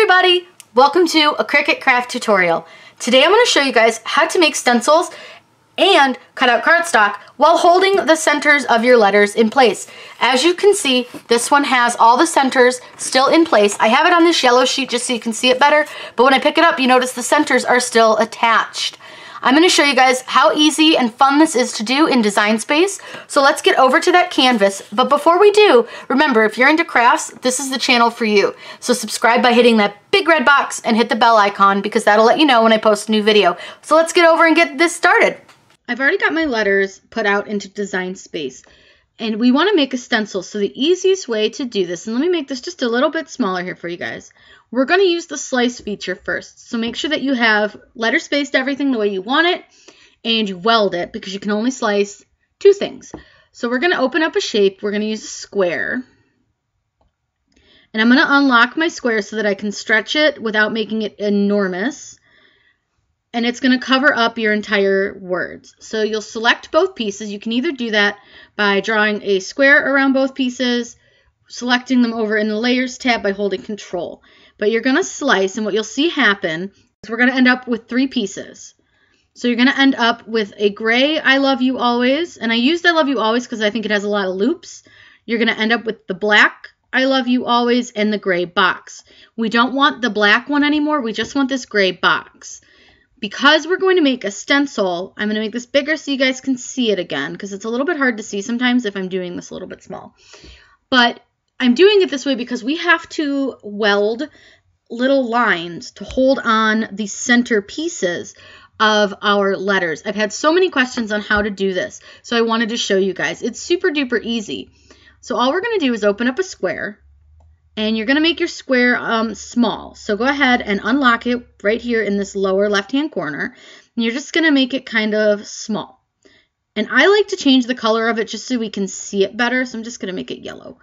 everybody! Welcome to a Cricut craft tutorial. Today I'm going to show you guys how to make stencils and cut out cardstock while holding the centers of your letters in place. As you can see, this one has all the centers still in place. I have it on this yellow sheet just so you can see it better, but when I pick it up, you notice the centers are still attached. I'm going to show you guys how easy and fun this is to do in Design Space. So let's get over to that canvas. But before we do, remember, if you're into crafts, this is the channel for you. So subscribe by hitting that big red box and hit the bell icon because that'll let you know when I post a new video. So let's get over and get this started. I've already got my letters put out into Design Space. And we want to make a stencil. So the easiest way to do this, and let me make this just a little bit smaller here for you guys. We're going to use the slice feature first. So make sure that you have letter spaced everything the way you want it and you weld it because you can only slice two things. So we're going to open up a shape. We're going to use a square. And I'm going to unlock my square so that I can stretch it without making it enormous. And it's going to cover up your entire words. So you'll select both pieces. You can either do that by drawing a square around both pieces, selecting them over in the Layers tab by holding Control. But you're going to slice, and what you'll see happen is we're going to end up with three pieces. So you're going to end up with a gray I Love You Always, and I used I Love You Always because I think it has a lot of loops. You're going to end up with the black I Love You Always and the gray box. We don't want the black one anymore. We just want this gray box. Because we're going to make a stencil, I'm going to make this bigger so you guys can see it again because it's a little bit hard to see sometimes if I'm doing this a little bit small. But I'm doing it this way because we have to weld little lines to hold on the center pieces of our letters. I've had so many questions on how to do this, so I wanted to show you guys. It's super duper easy. So all we're going to do is open up a square, and you're going to make your square small. So go ahead and unlock it right here in this lower left-hand corner, and you're just going to make it kind of small. And I like to change the color of it just so we can see it better, so I'm just going to make it yellow.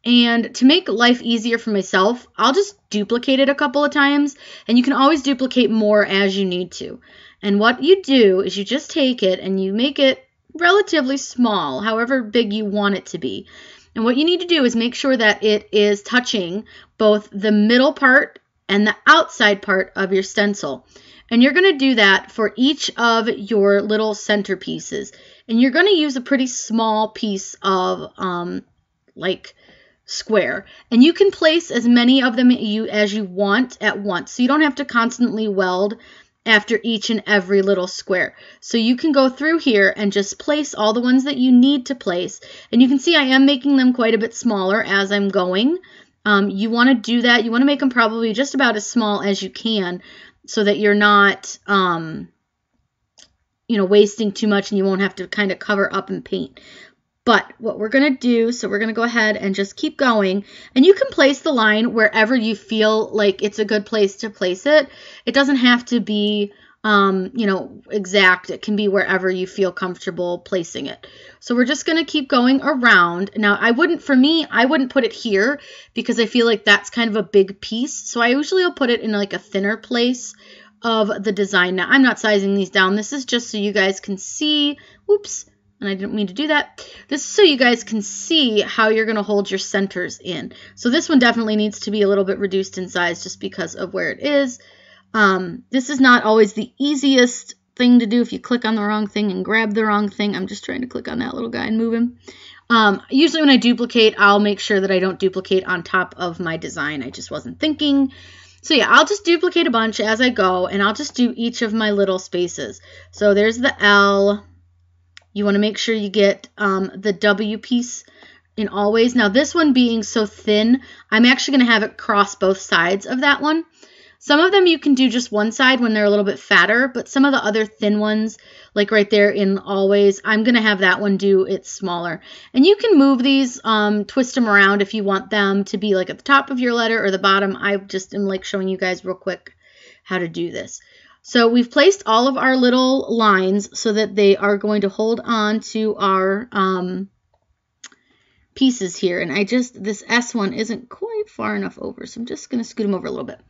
And to make life easier for myself, I'll just duplicate it a couple of times, and you can always duplicate more as you need to. And what you do is you just take it and you make it relatively small, however big you want it to be. And what you need to do is make sure that it is touching both the middle part and the outside part of your stencil. And you're going to do that for each of your little center pieces. And you're going to use a pretty small piece of square, and you can place as many of them as you want at once, so you don't have to constantly weld after each and every little square. So you can go through here and just place all the ones that you need to place, and you can see I am making them quite a bit smaller as I'm going. You want to do that. You want to make them probably just about as small as you can so that you're not wasting too much and you won't have to kind of cover up and paint. But what we're going to do, so we're going to go ahead and just keep going. And you can place the line wherever you feel like it's a good place to place it. It doesn't have to be, exact. It can be wherever you feel comfortable placing it. So we're just going to keep going around. Now, I wouldn't put it here because I feel like that's kind of a big piece. So I usually will put it in like a thinner place of the design. Now, I'm not sizing these down. This is just so you guys can see. Whoops. And I didn't mean to do that. This is so you guys can see how you're going to hold your centers in. So this one definitely needs to be a little bit reduced in size just because of where it is. This is not always the easiest thing to do if you click on the wrong thing and grab the wrong thing. I'm just trying to click on that little guy and move him. Usually when I duplicate, I'll make sure that I don't duplicate on top of my design. I just wasn't thinking. So yeah, I'll just duplicate a bunch as I go, and I'll just do each of my little spaces. So there's the L. You want to make sure you get the W piece in always. Now this one being so thin, I'm actually going to have it cross both sides of that one. Some of them you can do just one side when they're a little bit fatter, but some of the other thin ones, like right there in always, I'm going to have that one do it smaller. And you can move these, twist them around if you want them to be like at the top of your letter or the bottom. I just am like showing you guys real quick how to do this. So we've placed all of our little lines so that they are going to hold on to our pieces here. And this S one isn't quite far enough over, so I'm just going to scoot them over a little bit.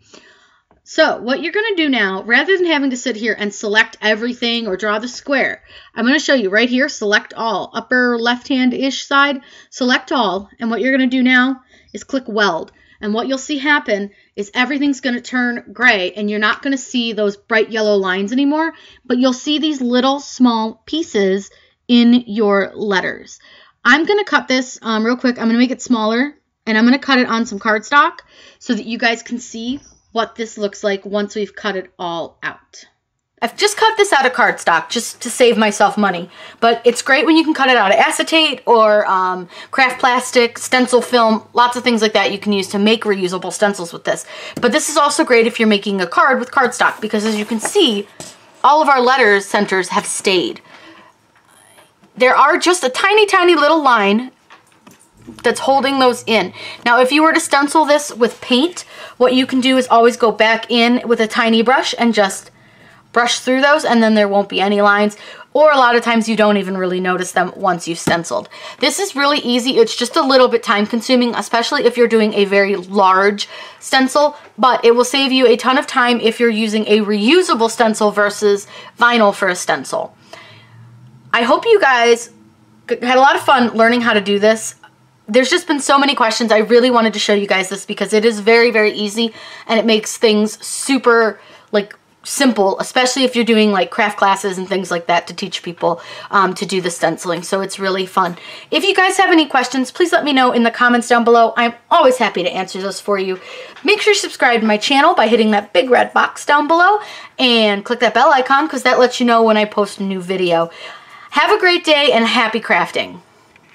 So what you're going to do now, rather than having to sit here and select everything or draw the square, I'm going to show you right here, select all, upper left-hand-ish side, select all. And what you're going to do now is click Weld. And what you'll see happen is everything's going to turn gray and you're not going to see those bright yellow lines anymore, but you'll see these little small pieces in your letters. I'm going to cut this real quick. I'm going to make it smaller and I'm going to cut it on some cardstock so that you guys can see what this looks like once we've cut it all out. I've just cut this out of cardstock just to save myself money, but it's great when you can cut it out of acetate or craft plastic, stencil film, lots of things like that you can use to make reusable stencils with this. But this is also great if you're making a card with cardstock because as you can see, all of our letters centers have stayed. There are just a tiny, tiny little line that's holding those in. Now, if you were to stencil this with paint, what you can do is always go back in with a tiny brush and just brush through those and then there won't be any lines, or a lot of times you don't even really notice them once you've stenciled. This is really easy. It's just a little bit time consuming, especially if you're doing a very large stencil, but it will save you a ton of time if you're using a reusable stencil versus vinyl for a stencil. I hope you guys had a lot of fun learning how to do this. There's just been so many questions. I really wanted to show you guys this because it is very, very easy and it makes things super simple, especially if you're doing like craft classes and things like that to teach people to do the stenciling. So it's really fun. If you guys have any questions, please let me know in the comments down below. I'm always happy to answer those for you. Make sure you subscribe to my channel by hitting that big red box down below and click that bell icon because that lets you know when I post a new video. Have a great day and happy crafting.